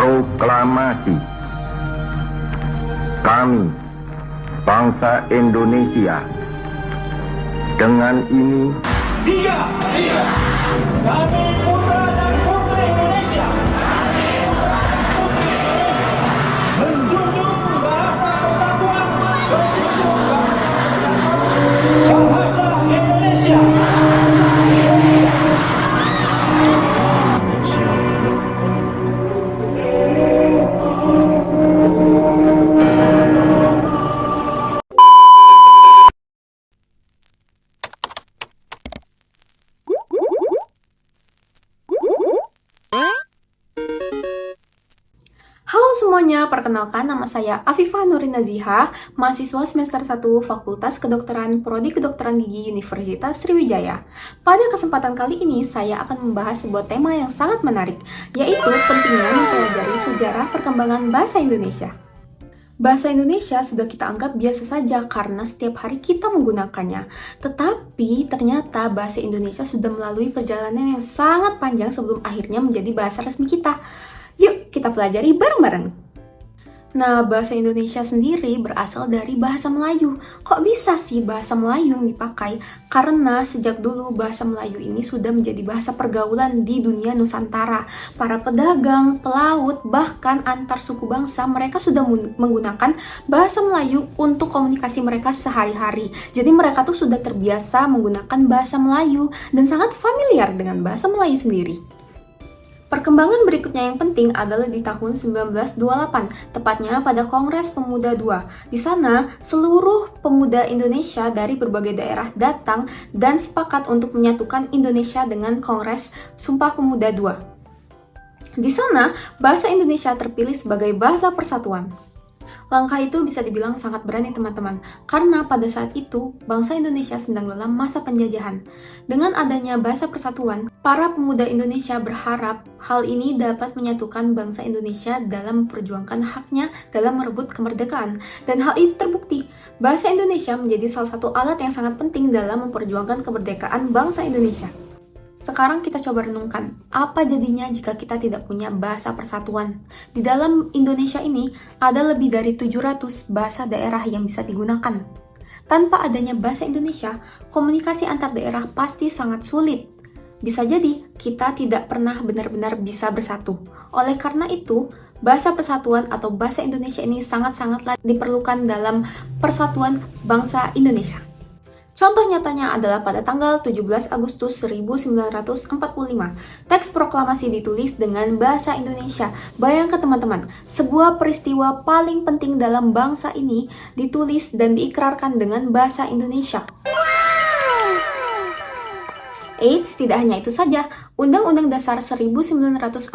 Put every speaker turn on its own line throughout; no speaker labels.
Proklamasi. Kami, bangsa Indonesia, dengan ini
Kami putra dan putri Indonesia menjunjung bahasa persatuan, bahasa Indonesia.
Halo semuanya, perkenalkan nama saya Afifah Nurina Ziha, mahasiswa semester 1 Fakultas Kedokteran Prodi Kedokteran Gigi Universitas Sriwijaya. Pada kesempatan kali ini, saya akan membahas sebuah tema yang sangat menarik, yaitu pentingnya mempelajari sejarah perkembangan bahasa Indonesia. Bahasa Indonesia sudah kita anggap biasa saja karena setiap hari kita menggunakannya. Tetapi ternyata bahasa Indonesia sudah melalui perjalanan yang sangat panjang sebelum akhirnya menjadi bahasa resmi kita. Yuk, kita pelajari bareng-bareng. Nah, bahasa Indonesia sendiri berasal dari bahasa Melayu. Kok bisa sih bahasa Melayu yang dipakai? Karena sejak dulu bahasa Melayu ini sudah menjadi bahasa pergaulan di dunia Nusantara. Para pedagang, pelaut, bahkan antar suku bangsa, mereka sudah menggunakan bahasa Melayu untuk komunikasi mereka sehari-hari. Jadi mereka tuh sudah terbiasa menggunakan bahasa Melayu dan sangat familiar dengan bahasa Melayu sendiri. Perkembangan berikutnya yang penting adalah di tahun 1928, tepatnya pada Kongres Pemuda II. Di sana, seluruh pemuda Indonesia dari berbagai daerah datang dan sepakat untuk menyatukan Indonesia dengan Kongres Sumpah Pemuda II. Di sana, bahasa Indonesia terpilih sebagai bahasa persatuan. Langkah itu bisa dibilang sangat berani teman-teman, karena pada saat itu bangsa Indonesia sedang dalam masa penjajahan. Dengan adanya bahasa persatuan, para pemuda Indonesia berharap hal ini dapat menyatukan bangsa Indonesia dalam memperjuangkan haknya dalam merebut kemerdekaan. Dan hal itu terbukti, bahasa Indonesia menjadi salah satu alat yang sangat penting dalam memperjuangkan kemerdekaan bangsa Indonesia. Sekarang kita coba renungkan, apa jadinya jika kita tidak punya bahasa persatuan? Di dalam Indonesia ini, ada lebih dari 700 bahasa daerah yang bisa digunakan. Tanpa adanya bahasa Indonesia, komunikasi antar daerah pasti sangat sulit. Bisa jadi, kita tidak pernah benar-benar bisa bersatu. Oleh karena itu, bahasa persatuan atau bahasa Indonesia ini sangat-sangatlah diperlukan dalam persatuan bangsa Indonesia. Contoh nyatanya adalah pada tanggal 17 Agustus 1945, teks proklamasi ditulis dengan bahasa Indonesia. Bayangkan teman-teman, sebuah peristiwa paling penting dalam bangsa ini ditulis dan diikrarkan dengan bahasa Indonesia. Eits, tidak hanya itu saja, Undang-Undang Dasar 1945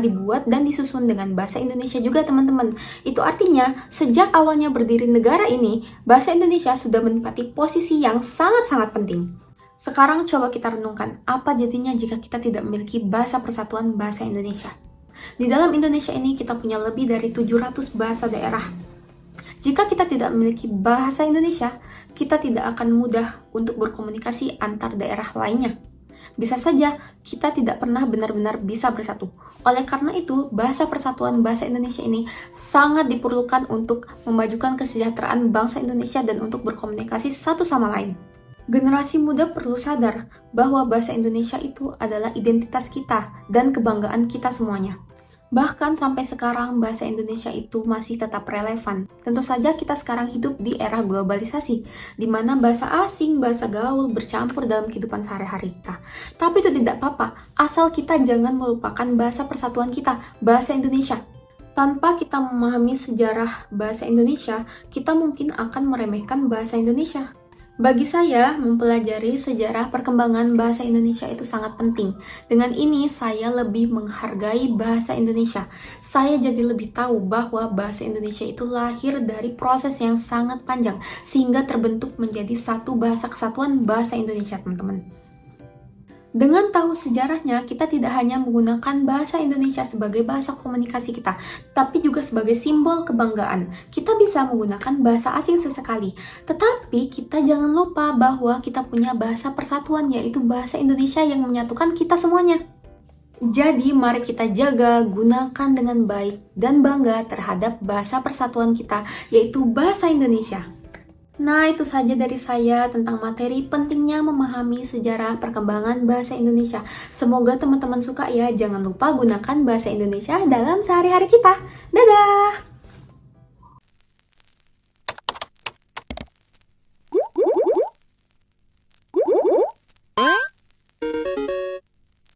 dibuat dan disusun dengan bahasa Indonesia juga teman-teman. Itu artinya, sejak awalnya berdiri negara ini, bahasa Indonesia sudah menempati posisi yang sangat-sangat penting. Sekarang coba kita renungkan, apa jadinya jika kita tidak memiliki bahasa persatuan bahasa Indonesia? Di dalam Indonesia ini kita punya lebih dari 700 bahasa daerah. Jika kita tidak memiliki bahasa Indonesia, kita tidak akan mudah untuk berkomunikasi antar daerah lainnya. Bisa saja kita tidak pernah benar-benar bisa bersatu. Oleh karena itu, bahasa persatuan bahasa Indonesia ini sangat diperlukan untuk memajukan kesejahteraan bangsa Indonesia dan untuk berkomunikasi satu sama lain. Generasi muda perlu sadar bahwa bahasa Indonesia itu adalah identitas kita dan kebanggaan kita semuanya. Bahkan sampai sekarang bahasa Indonesia itu masih tetap relevan. Tentu saja kita sekarang hidup di era globalisasi, di mana bahasa asing, bahasa gaul bercampur dalam kehidupan sehari-hari kita. Tapi itu tidak apa-apa, asal kita jangan melupakan bahasa persatuan kita, bahasa Indonesia. Tanpa kita memahami sejarah bahasa Indonesia, kita mungkin akan meremehkan bahasa Indonesia. Bagi saya, mempelajari sejarah perkembangan bahasa Indonesia itu sangat penting. Dengan ini, saya lebih menghargai bahasa Indonesia. Saya jadi lebih tahu bahwa bahasa Indonesia itu lahir dari proses yang sangat panjang, sehingga terbentuk menjadi satu bahasa kesatuan bahasa Indonesia, teman-teman. Dengan tahu sejarahnya, kita tidak hanya menggunakan bahasa Indonesia sebagai bahasa komunikasi kita, tapi juga sebagai simbol kebanggaan. Kita bisa menggunakan bahasa asing sesekali, tetapi kita jangan lupa bahwa kita punya bahasa persatuan, yaitu bahasa Indonesia yang menyatukan kita semuanya. Jadi mari kita jaga, gunakan dengan baik, dan bangga terhadap bahasa persatuan kita, yaitu bahasa Indonesia. Nah, itu saja dari saya tentang materi pentingnya memahami sejarah perkembangan bahasa Indonesia. Semoga teman-teman suka ya. Jangan lupa gunakan bahasa Indonesia dalam sehari-hari kita. Dadah!